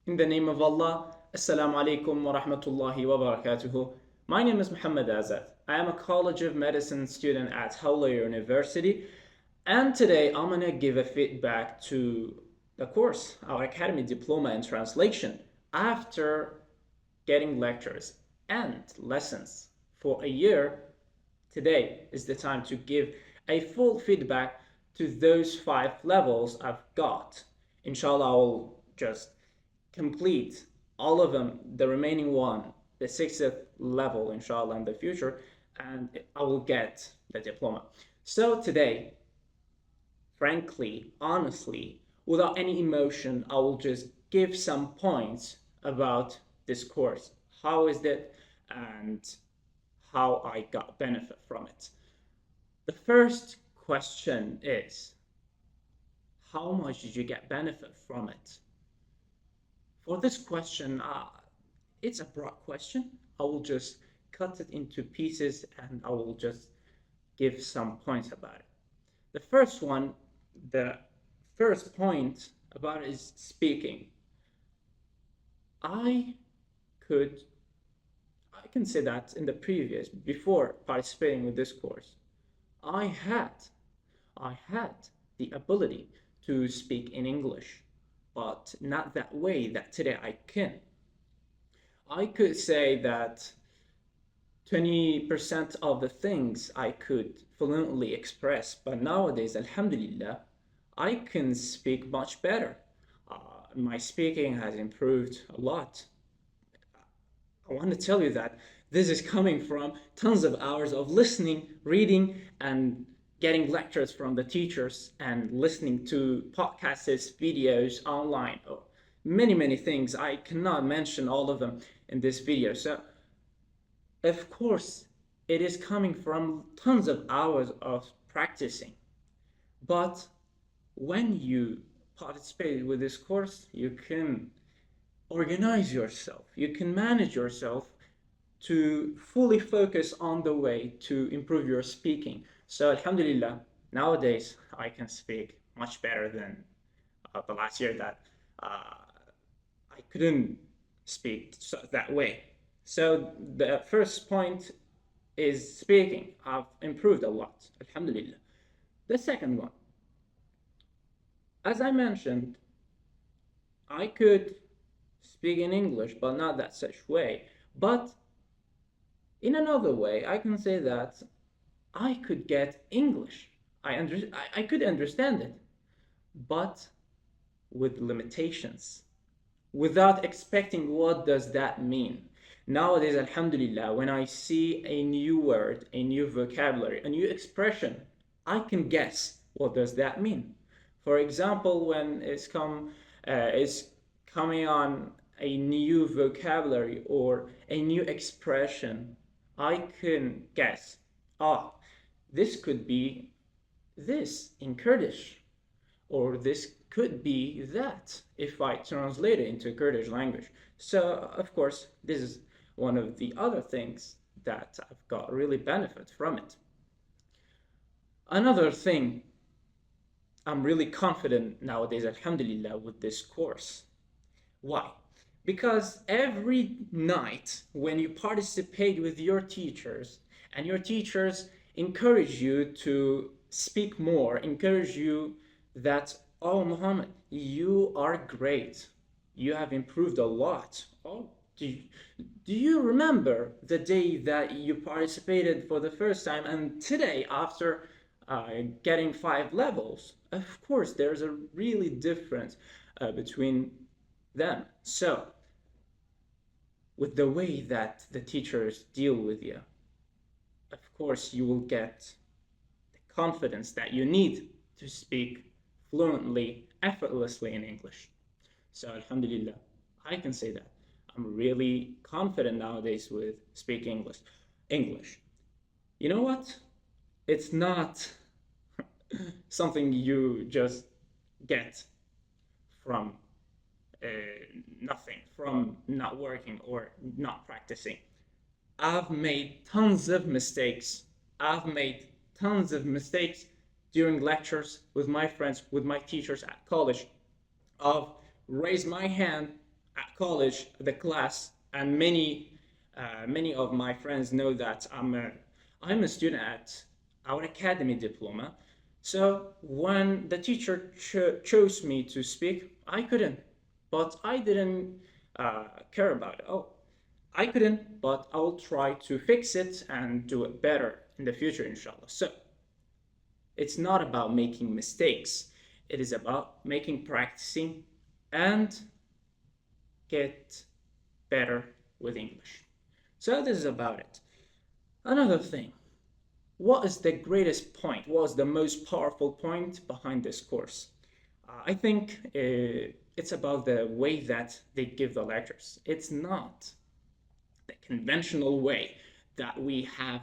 In the name of Allah, Assalamu alaikum wa rahmatullahi wa barakatuhu. My name is Muhammad Azad. I am a College of Medicine student at Hawla University, and today I'm going to give a feedback to the course, our Academy Diploma in Translation, after getting lectures and lessons for a year. Today is the time to give a full feedback to those 5 levels I've got. Inshallah, I'll just complete all of them, the remaining one, the 6th level, inshallah, in the future, and I will get the diploma. So today, frankly, honestly, without any emotion, I will just give some points about this course. How is it and how I got benefit from it. The first question is, how much did you get benefit from it? For this question, it's a broad question. I will just cut it into pieces and I will just give some points about it. The first point about it is speaking. I can say that before participating with this course, I had the ability to speak in English, but not that way that today I can. I could say that 20% of the things I could fluently express, but nowadays, alhamdulillah, I can speak much better. My speaking has improved a lot. I want to tell you that this is coming from tons of hours of listening, reading, and getting lectures from the teachers and listening to podcasts, videos online, many things. I cannot mention all of them in this video. So, of course, it is coming from tons of hours of practicing. But when you participate with this course, you can organize yourself, you can manage yourself to fully focus on the way to improve your speaking. So alhamdulillah, nowadays I can speak much better than the last year that I couldn't speak that way. So the first point is speaking. I've improved a lot, alhamdulillah. The second one, as I mentioned, I could speak in English, but not that such way. But in another way, I can say that I could get English. I could understand it, but with limitations, without expecting what does that mean. Nowadays, alhamdulillah, when I see a new word, a new vocabulary, a new expression, I can guess what does that mean. For example, when it's coming on a new vocabulary or a new expression, I can guess, this could be this in Kurdish, or this could be that if I translate it into Kurdish language. So, of course, this is one of the other things that I've got really benefit from it. Another thing, I'm really confident nowadays, alhamdulillah, with this course. Why? Because every night when you participate with your teachers and your teachers encourage you to speak more, encourage you that, oh Muhammad, you are great, you have improved a lot. Oh, do you remember the day that you participated for the first time and today after getting 5 levels? Of course, there's a really difference between them. So, with the way that the teachers deal with you, of course, you will get the confidence that you need to speak fluently, effortlessly in English. So, alhamdulillah, I can say that. I'm really confident nowadays with speaking English. You know what? It's not something you just get from nothing, from not working or not practicing. I've made tons of mistakes. During lectures with my friends, with my teachers at college. I've raised my hand at college, the class, and many of my friends know that I'm a student at our academy diploma. So when the teacher chose me to speak, I couldn't, but I didn't care about it. Oh, I couldn't, but I'll try to fix it and do it better in the future, inshallah. So it's not about making mistakes. It is about practicing and get better with English. So this is about it. Another thing, what is the greatest point? What is the most powerful point behind this course? I think it's about the way that they give the lectures. It's not the conventional way that we have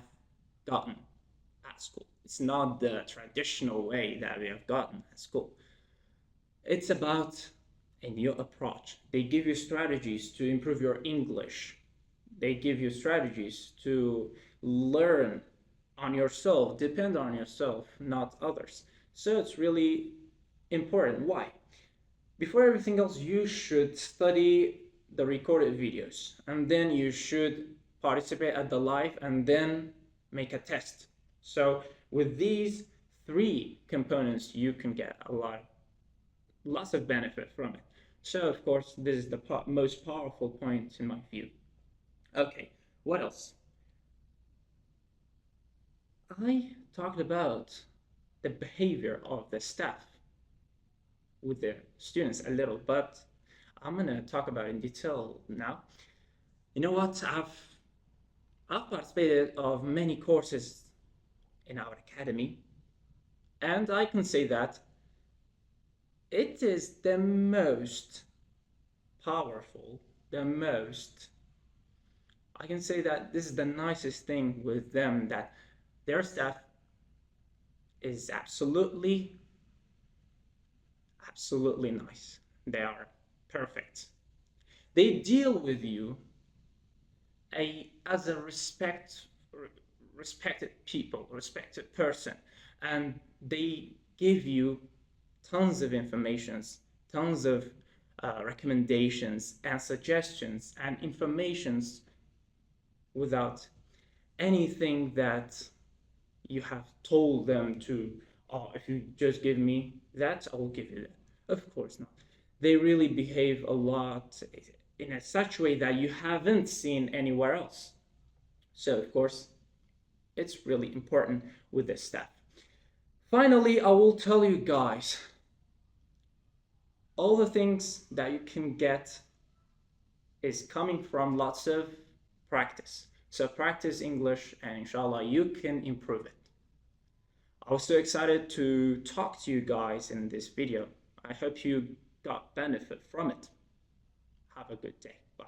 gotten at school. It's not the traditional way that we have gotten at school. It's about a new approach. They give you strategies to improve your English. They give you strategies to learn on yourself, depend on yourself, not others. So it's really important. Why? Before everything else, you should study the recorded videos, and then you should participate at the live, and then make a test. So with these three components, you can get lots of benefit from it. So of course, this is the most powerful point in my view. Okay, what else? I talked about the behavior of the staff with the students a little, but I'm gonna talk about it in detail now. You know what? I've participated of many courses in our academy, and I can say that it is the most powerful, I can say that this is the nicest thing with them, that their staff is absolutely nice. They are perfect. They deal with you as a respected person, and they give you tons of informations, tons of recommendations and suggestions and informations without anything that you have told them to, oh, if you just give me that, I will give you that. Of course not. They really behave a lot in a such way that you haven't seen anywhere else. So of course, it's really important with this staff. Finally, I will tell you guys, all the things that you can get is coming from lots of practice. So practice English, and inshallah, you can improve it. I was so excited to talk to you guys in this video. I hope you got benefit from it. Have a good day. Bye.